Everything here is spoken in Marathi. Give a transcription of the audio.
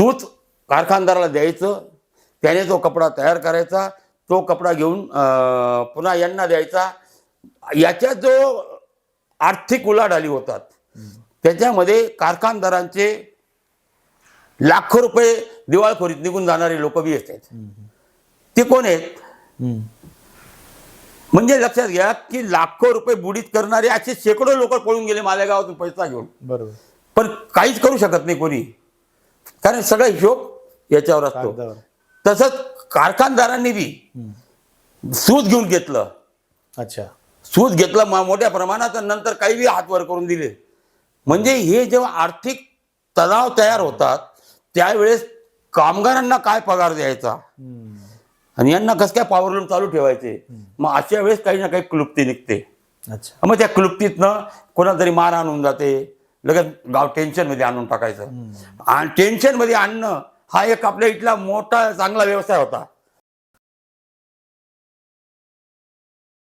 सूत कारखानदाराला द्यायचं, त्याने तो कपडा तयार करायचा, तो कपडा घेऊन पुन्हा यांना द्यायचा. याच्यात जो आर्थिक उलाढाली होतात त्याच्यामध्ये कारखानदारांचे लाखो रुपये दिवाळखोरीत निघून जाणारे लोक बी असतात. ते कोण आहेत? म्हणजे लक्षात घ्या की लाखो रुपये बुडीत करणारे असे शेकडो लोक पळून गेले मालेगावातून पैसा घेऊन. बरोबर. पण काहीच करू शकत नाही कोणी, कारण सगळा हिशोब याच्यावर असतो. तसंच कारखानदारांनी बी सूत घेऊन घेतलं. अच्छा. सूत घेतलं मोठ्या प्रमाणात, नंतर काही बी हात वर करून दिले. म्हणजे हे जेव्हा आर्थिक तणाव तयार होतात त्यावेळेस कामगारांना काय पगार द्यायचा आणि यांना कसं काय पॉवरलूम चालू ठेवायचे, मग अशा वेळेस काही ना काही क्लुप्ती निघते. अच्छा. मग त्या क्लुप्तीतनं कोणातरी मार आणून जाते, लगेच गाव टेन्शन मध्ये आणून टाकायचं. आणि टेन्शन मध्ये आणणं हा एक आपल्या इथला मोठा चांगला व्यवसाय होता.